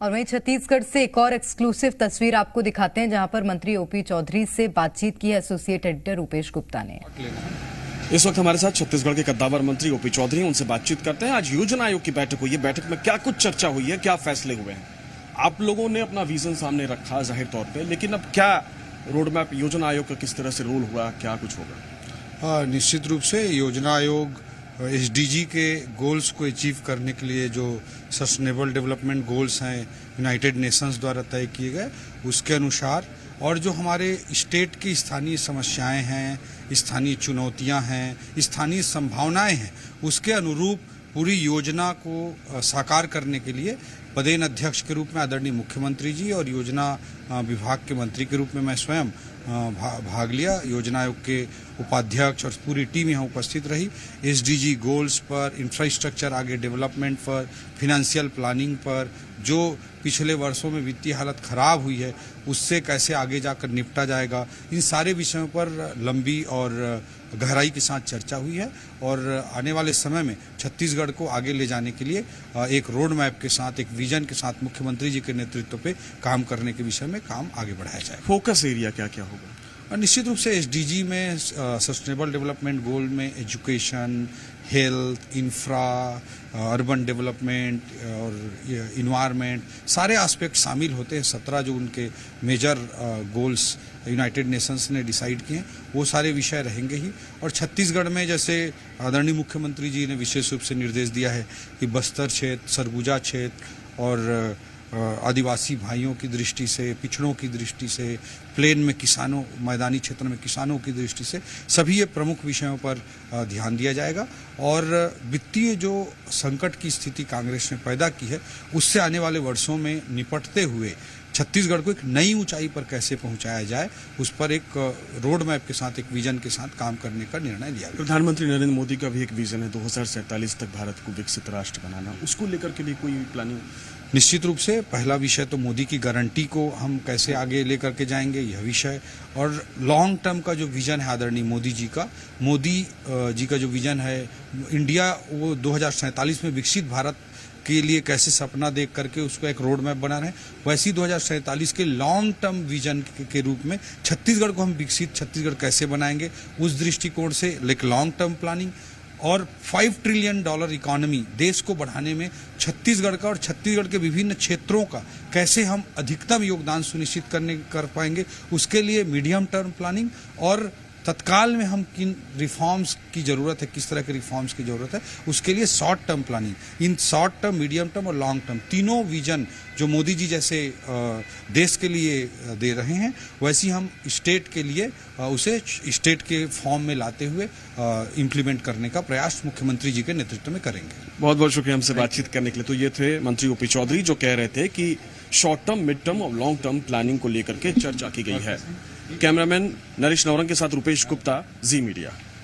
और वहीं छत्तीसगढ़ से एक और एक्सक्लूसिव तस्वीर आपको दिखाते हैं, जहां पर मंत्री ओपी चौधरी से बातचीत की एसोसिएट एडिटर रूपेश गुप्ता ने। इस वक्त हमारे साथ छत्तीसगढ़ के कद्दावर मंत्री ओपी चौधरी, उनसे बातचीत करते हैं। आज योजना आयोग की बैठक हुई है, बैठक में क्या कुछ चर्चा हुई है, क्या फैसले हुए हैं? आप लोगों ने अपना विजन सामने रखा जाहिर तौर पे, लेकिन अब क्या रोड मैप, योजना आयोग का किस तरह से रोल हुआ, क्या कुछ होगा? निश्चित रूप से योजना आयोग एसडीजी के गोल्स को अचीव करने के लिए जो सस्टेनेबल डेवलपमेंट गोल्स हैं यूनाइटेड नेशंस द्वारा तय किए गए, उसके अनुसार और जो हमारे स्टेट की स्थानीय समस्याएं हैं, स्थानीय चुनौतियां हैं, स्थानीय संभावनाएं हैं, उसके अनुरूप पूरी योजना को साकार करने के लिए पदेन अध्यक्ष के रूप में आदरणीय मुख्यमंत्री जी और योजना विभाग के मंत्री के रूप में मैं स्वयं भाग लिया। योजना आयोग के उपाध्यक्ष और पूरी टीम यहाँ उपस्थित रही। एसडीजी गोल्स पर, इंफ्रास्ट्रक्चर आगे डेवलपमेंट पर, फिनेंशियल प्लानिंग पर, जो पिछले वर्षों में वित्तीय हालत खराब हुई है उससे कैसे आगे जाकर निपटा जाएगा, इन सारे विषयों पर लंबी और गहराई के साथ चर्चा हुई है। और आने वाले समय में छत्तीसगढ़ को आगे ले जाने के लिए एक रोड मैप के साथ, एक विजन के साथ मुख्यमंत्री जी के नेतृत्व पे काम करने के विषय में काम आगे बढ़ाया जाएगा। फोकस एरिया क्या क्या होगा? निश्चित रूप से एसडीजी में सस्टेनेबल डेवलपमेंट गोल में education, health, infra, urban development और इन्वायरमेंट, सारे एस्पेक्ट शामिल होते हैं। 17 जो उनके मेजर गोल्स यूनाइटेड नेशंस ने डिसाइड किए हैं, वो सारे विषय रहेंगे ही। और छत्तीसगढ़ में जैसे आदरणीय मुख्यमंत्री जी ने विशेष रूप से निर्देश दिया है कि बस्तर क्षेत्र, सरगुजा क्षेत्र और आदिवासी भाइयों की दृष्टि से, पिछड़ों की दृष्टि से, प्लेन में किसानों, मैदानी क्षेत्र में किसानों की दृष्टि से सभी ये प्रमुख विषयों पर ध्यान दिया जाएगा। और वित्तीय जो संकट की स्थिति कांग्रेस ने पैदा की है, उससे आने वाले वर्षों में निपटते हुए छत्तीसगढ़ को एक नई ऊंचाई पर कैसे पहुंचाया जाए, उस पर एक रोड मैप के साथ, एक विजन के साथ काम करने का निर्णय लिया गया। प्रधानमंत्री नरेंद्र मोदी का भी एक विजन है 2047 तक भारत को विकसित राष्ट्र बनाना, उसको लेकर के भी कोई प्लानिंग? निश्चित रूप से पहला विषय तो मोदी की गारंटी को हम कैसे आगे लेकर के जाएंगे, यह विषय। और लॉन्ग टर्म का जो विजन है आदरणीय मोदी जी का जो विजन है, इंडिया वो 2047 में विकसित भारत के लिए कैसे सपना देख करके उसको एक रोड मैप बना रहे हैं, वैसे ही 2047 के लॉन्ग टर्म विजन के रूप में छत्तीसगढ़ को हम विकसित छत्तीसगढ़ कैसे बनाएंगे, उस दृष्टिकोण से एक लॉन्ग टर्म प्लानिंग। और $5 ट्रिलियन इकोनॉमी देश को बढ़ाने में छत्तीसगढ़ का और छत्तीसगढ़ के विभिन्न क्षेत्रों का कैसे हम अधिकतम योगदान सुनिश्चित कर पाएंगे, उसके लिए मीडियम टर्म प्लानिंग। और तत्काल में हम किन रिफॉर्म्स की जरूरत है, किस तरह के रिफॉर्म्स की जरूरत है, उसके लिए short term planning. In short term, medium term और लॉन्ग टर्म तीनों विजन जो मोदी जी जैसे देश के लिए दे रहे हैं, वैसे ही हम स्टेट के लिए उसे स्टेट के फॉर्म में लाते हुए इम्प्लीमेंट करने का प्रयास मुख्यमंत्री जी के नेतृत्व में करेंगे। बहुत बहुत शुक्रिया हमसे बातचीत करने के लिए। तो ये थे मंत्री ओपी चौधरी, जो कह रहे थे कि शॉर्ट टर्म, मिड टर्म और लॉन्ग टर्म प्लानिंग को लेकर के चर्चा की गई है। कैमरामैन नरेश नौरंग के साथ रूपेश गुप्ता, जी मीडिया।